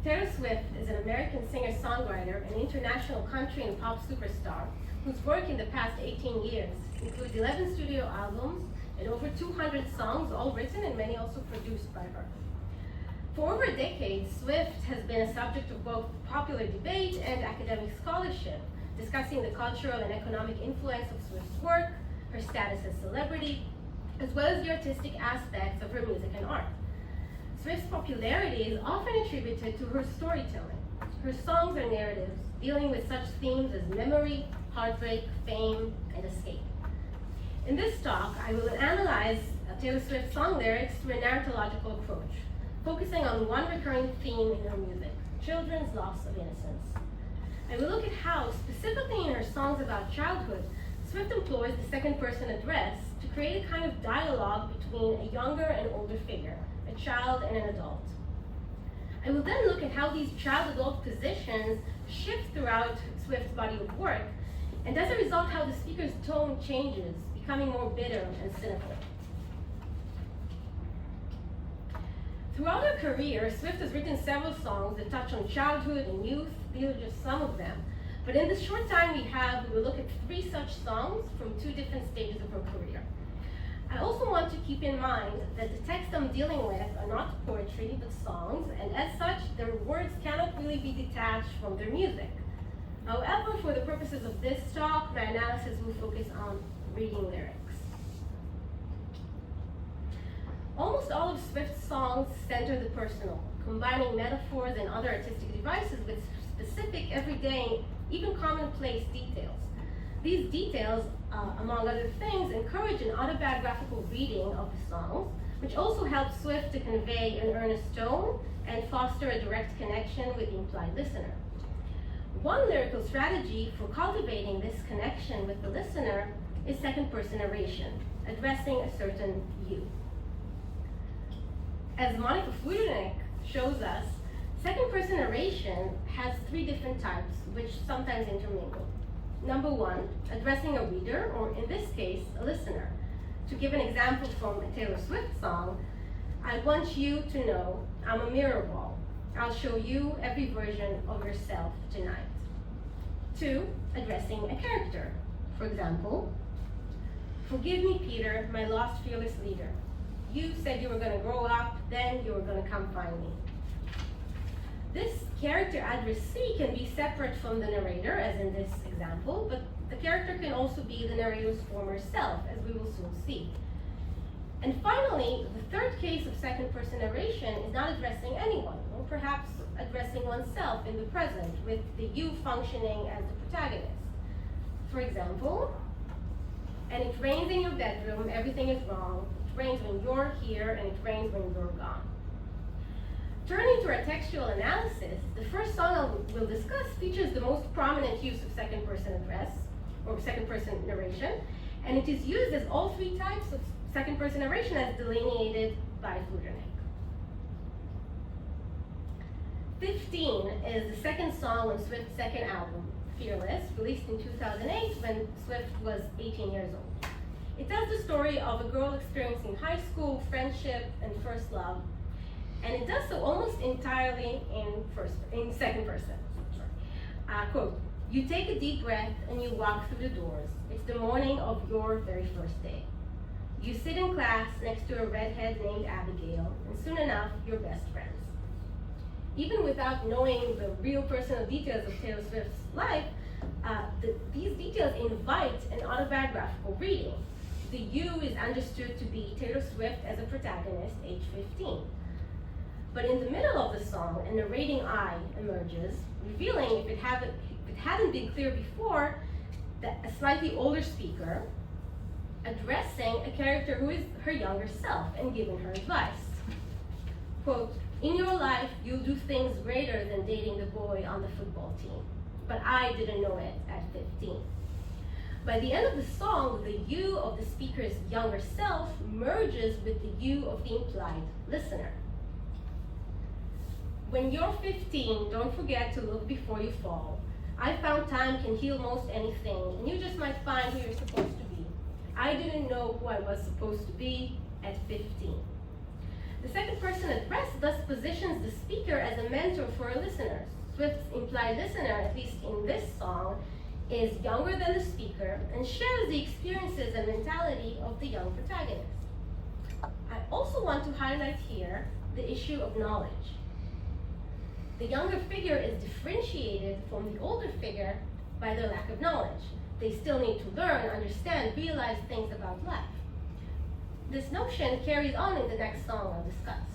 Taylor Swift is an American singer-songwriter and international country and pop superstar whose work in the past 18 years includes 11 studio albums and over 200 songs, all written and many also produced by her. For over a decade, Swift has been a subject of both popular debate and academic scholarship, discussing the cultural and economic influence of Swift's work, her status as celebrity, as well as the artistic aspects of her music and art. Swift's popularity is often attributed to her storytelling. Her songs are narratives dealing with such themes as memory, heartbreak, fame, and escape. In this talk, I will analyze Taylor Swift's song lyrics through a narratological approach, focusing on one recurring theme in her music: children's loss of innocence. I will look at how, specifically in her songs about childhood, Swift employs the second-person address to create a kind of dialogue between a younger and older figure, a child and an adult. I will then look at how these child-adult positions shift throughout Swift's body of work, and as a result, how the speaker's tone changes, becoming more bitter and cynical. Throughout her career, Swift has written several songs that touch on childhood and youth. These are just some of them. But in the short time we will look at 3 such songs from 2 different stages of her career. I also want to keep in mind that the texts I'm dealing with are not poetry, but songs, and as such, their words cannot really be detached from their music. However, for the purposes of this talk, my analysis will focus on reading lyrics. Almost all of Swift's songs center the personal, combining metaphors and other artistic devices with specific, everyday, even commonplace details. These details, among other things, encourage an autobiographical reading of the songs, which also helps Swift to convey an earnest tone and foster a direct connection with the implied listener. One lyrical strategy for cultivating this connection with the listener is second-person narration, addressing a certain you. As Monica Fludernick shows us, second-person narration has 3 different types, which sometimes intermingle. Number 1, addressing a reader, or in this case, a listener. To give an example from a Taylor Swift song, I want you to know I'm a mirror ball. I'll show you every version of yourself tonight. 2, addressing a character. For example, forgive me, Peter, my lost fearless leader. You said you were going to grow up, then you were going to come find me. This character addressee can be separate from the narrator, as in this example, but the character can also be the narrator's former self, as we will soon see. And finally, the third case of second-person narration is not addressing anyone, or perhaps addressing oneself in the present, with the you functioning as the protagonist. For example, and it rains in your bedroom, everything is wrong. It rains when you're here, and it rains when you're gone. Turning to our textual analysis, the first song we'll discuss features the most prominent use of second-person address, or second-person narration, and it is used as all 3 types of second-person narration as delineated by Fludernick. 15 is the second song on Swift's second album, Fearless, released in 2008 when Swift was 18 years old. It tells the story of a girl experiencing high school, friendship, and first love, and it does so almost entirely in second person. Quote, you take a deep breath and you walk through the doors. It's the morning of your very first day. You sit in class next to a redhead named Abigail, and soon enough, you're best friends. Even without knowing the real personal details of Taylor Swift's life, these details invite an autobiographical reading. The you is understood to be Taylor Swift as a protagonist, age 15. But in the middle of the song, a narrating I emerges, revealing, if it hadn't been clear before, that a slightly older speaker addressing a character who is her younger self and giving her advice. Quote, in your life, you'll do things greater than dating the boy on the football team, but I didn't know it at 15. By the end of the song, the you of the speaker's younger self merges with the you of the implied listener. When you're 15, don't forget to look before you fall. I found time can heal most anything, and you just might find who you're supposed to be. I didn't know who I was supposed to be at 15. The second person address thus positions the speaker as a mentor for a listener. Swift's implied listener, at least in this song, is younger than the speaker and shares the experiences and mentality of the young protagonist. I also want to highlight here the issue of knowledge. The younger figure is differentiated from the older figure by their lack of knowledge. They still need to learn, understand, realize things about life. This notion carries on in the next song I'll discuss.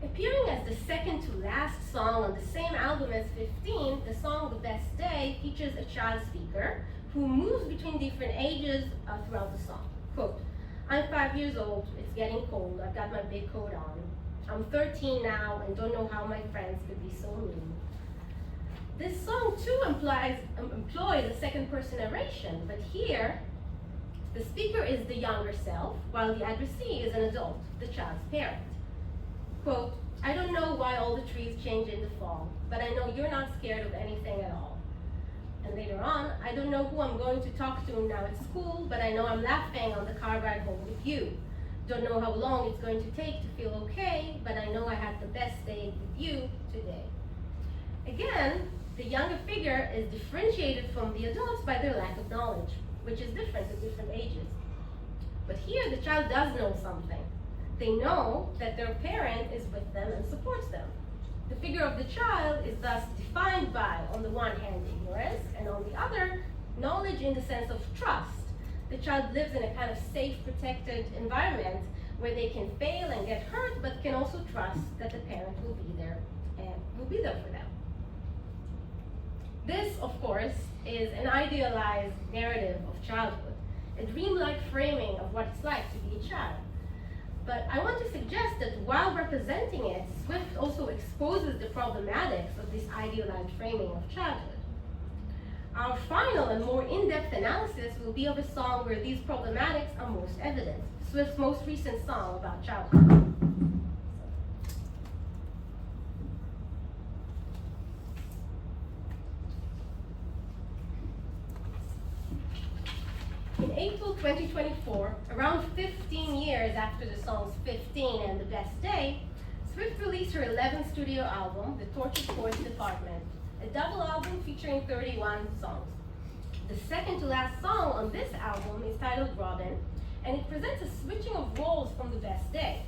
Appearing as the second to last song on the same album as 15, the song The Best Day features a child speaker who moves between different ages throughout the song. Quote, "I'm 5 years old, it's getting cold, I've got my big coat on. I'm 13 now and don't know how my friends could be so mean." This song too employs a second person narration, but here the speaker is the younger self while the addressee is an adult, the child's parent. Quote, "I don't know why all the trees change in the fall, but I know you're not scared of anything at all." And later on, "I don't know who I'm going to talk to now at school, but I know I'm laughing on the car ride home with you. Don't know how long it's going to take to feel okay, but I know I had the best day with you today." Again, the younger figure is differentiated from the adults by their lack of knowledge, which is different at different ages. But here, the child does know something. They know that their parent is with them and supports them. The figure of the child is thus defined by, on the one hand, ignorance, and on the other, knowledge in the sense of trust. The child lives in a kind of safe, protected environment where they can fail and get hurt, but can also trust that the parent will be there and will be there for them. This, of course, is an idealized narrative of childhood, a dreamlike framing of what it's like to be a child. But I want to suggest that while representing it, Swift also exposes the problematics of this idealized framing of childhood. Our final and more in-depth analysis will be of a song where these problematics are most evident, Swift's most recent song about childhood. In April 2024, around 15 years after the songs 15 and The Best Day, Swift released her 11th studio album, The Tortured Chords Department, a double album featuring 31 songs. The second to last song on this album is titled Robin, and it presents a switching of roles from The Best Day.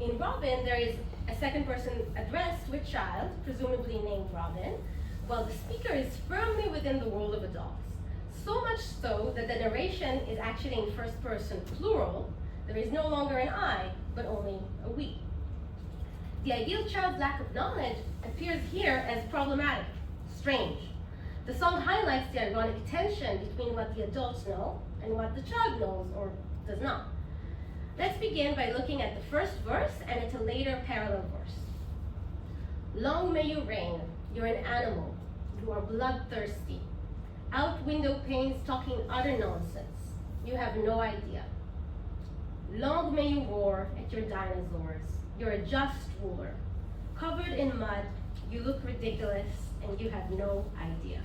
In Robin, there is a second person addressed to a child, presumably named Robin, while the speaker is firmly within the world of adults. So much so that the narration is actually in first person plural. There is no longer an I, but only a we. The ideal child's lack of knowledge appears here as problematic, strange. The song highlights the ironic tension between what the adults know and what the child knows or does not. Let's begin by looking at the first verse and at a later parallel verse. "Long may you reign, you're an animal, you are bloodthirsty. Out window panes talking utter nonsense. You have no idea. Long may you roar at your dinosaurs. You're a just ruler. Covered in mud, you look ridiculous and you have no idea."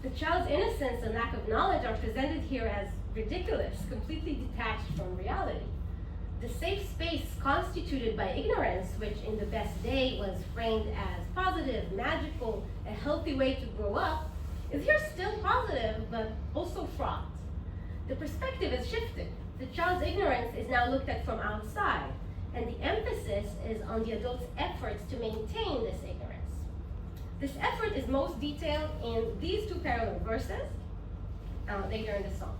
The child's innocence and lack of knowledge are presented here as ridiculous, completely detached from reality. The safe space constituted by ignorance, which in The Best Day was framed as positive, magical, a healthy way to grow up, is here still positive, but also fraught. The perspective is shifted. The child's ignorance is now looked at from outside, and the emphasis is on the adult's efforts to maintain this ignorance. This effort is most detailed in these two parallel verses later in the song.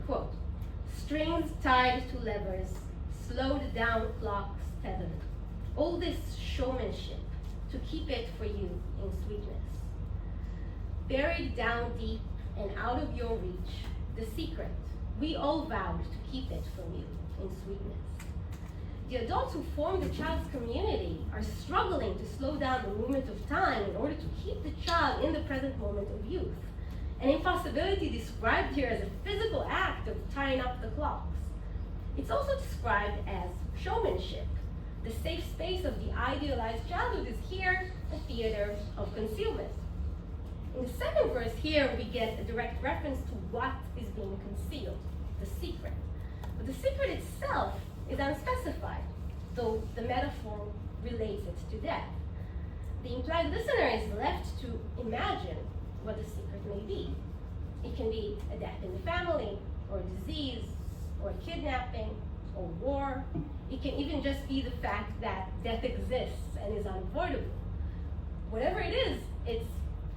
Quote, "Strings tied to levers, slowed down clocks tethered. All this showmanship to keep it for you in sweetness. Buried down deep and out of your reach, the secret, we all vowed to keep it from you in sweetness." The adults who form the child's community are struggling to slow down the movement of time in order to keep the child in the present moment of youth, an impossibility described here as a physical act of tying up the clocks. It's also described as showmanship. The safe space of the idealized childhood is here a theater of concealment. In the second verse here, we get a direct reference to what is being concealed. the secret. But the secret itself is unspecified, though the metaphor relates it to death. The implied listener is left to imagine what the secret may be. It can be a death in the family, or a disease, or a kidnapping, or war. It can even just be the fact that death exists and is unavoidable. Whatever it is, it's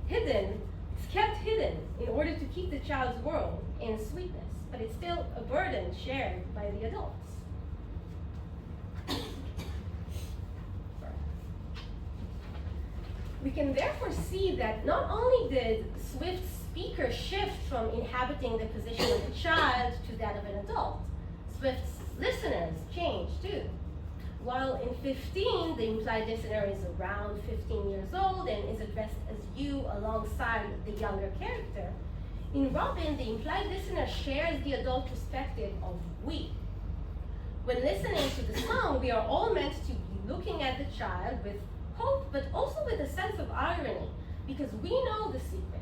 hidden, it's kept hidden in order to keep the child's world in sweetness, but it's still a burden shared by the adults. We can therefore see that not only did Swift's speaker shift from inhabiting the position of a child to that of an adult, Swift's listeners changed too. While in 15, the implied listener is around 15 years old and is addressed as you alongside the younger character, in Robin, the implied listener shares the adult perspective of we. When listening to the song, we are all meant to be looking at the child with hope, but also with a sense of irony, because we know the secret.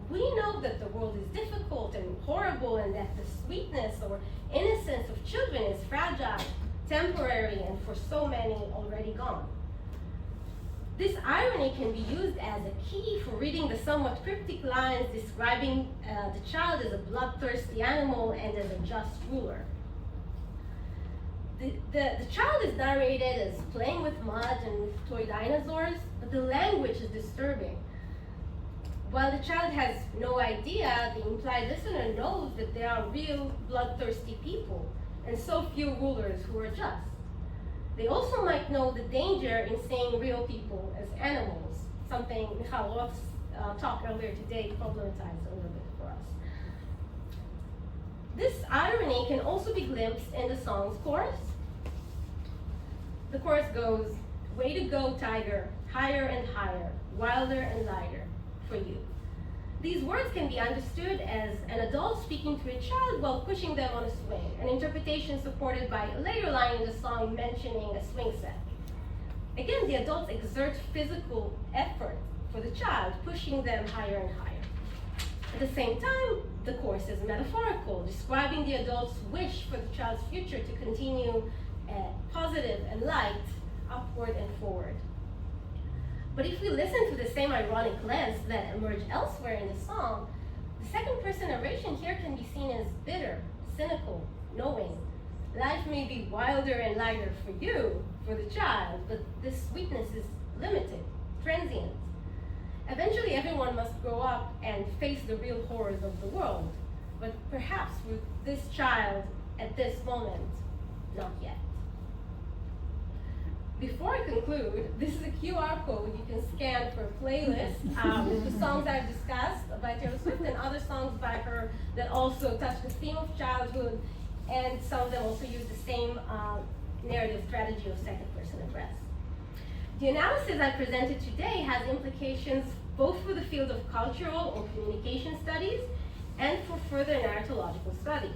We know that the world is difficult and horrible, and that the sweetness or innocence of children is fragile, temporary, and for so many already gone. This irony can be used as a key for reading the somewhat cryptic lines describing the child as a bloodthirsty animal and as a just ruler. The child is narrated as playing with mud and with toy dinosaurs, but the language is disturbing. While the child has no idea, the implied listener knows that there are real bloodthirsty people and so few rulers who are just. They also might know the danger in seeing real people as animals, something Michal Roth's talk earlier today problematized a little bit for us. This irony can also be glimpsed in the song's chorus. The chorus goes, "Way to go, tiger, higher and higher, wilder and lighter for you." These words can be understood as an adult speaking to a child while pushing them on a swing, an interpretation supported by a later line in the song mentioning a swing set. Again, the adults exert physical effort for the child, pushing them higher and higher. At the same time, the chorus is metaphorical, describing the adult's wish for the child's future to continue positive and light, upward and forward. But if we listen to the same ironic lens that emerge elsewhere in the song, the second person narration here can be seen as bitter, cynical, knowing. Life may be wilder and lighter for you, for the child, but this sweetness is limited, transient. Eventually everyone must grow up and face the real horrors of the world, but perhaps with this child at this moment, not yet. Before I conclude, this is a QR code you can scan for a playlist with the songs I've discussed by Taylor Swift and other songs by her that also touch the theme of childhood, and some of them also use the same narrative strategy of second person address. The analysis I presented today has implications both for the field of cultural or communication studies and for further narratological study.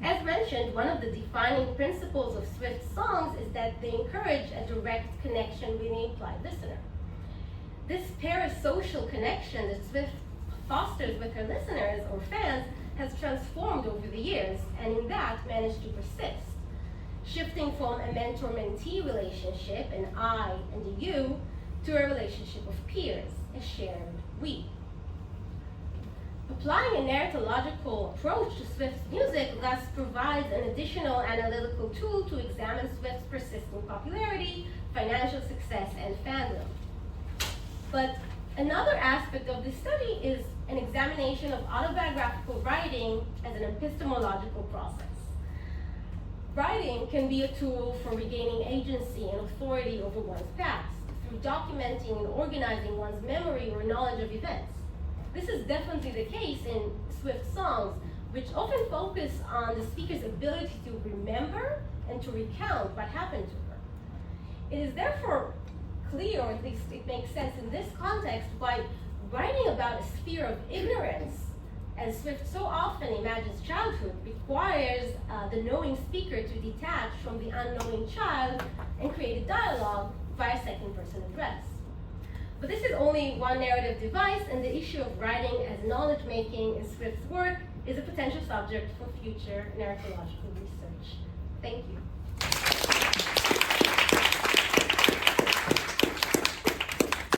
As mentioned, one of the defining principles of Swift's songs is that they encourage a direct connection with the implied listener. This parasocial connection that Swift fosters with her listeners or fans has transformed over the years, and in that managed to persist, shifting from a mentor-mentee relationship, an I and a you, to a relationship of peers, a shared we. Applying a narratological approach to Swift's music thus provides an additional analytical tool to examine Swift's persistent popularity, financial success, and fandom. But another aspect of this study is an examination of autobiographical writing as an epistemological process. Writing can be a tool for regaining agency and authority over one's past, through documenting and organizing one's memory or knowledge of events. This is definitely the case in Swift songs, which often focus on the speaker's ability to remember and to recount what happened to her. It is therefore clear, or at least it makes sense in this context, why writing about a sphere of ignorance, as Swift so often imagines childhood, requires the knowing speaker to detach from the unknowing child and create a dialogue via second-person address. But this is only one narrative device, and the issue of writing as knowledge-making in Swift's work is a potential subject for future narratological research. Thank you.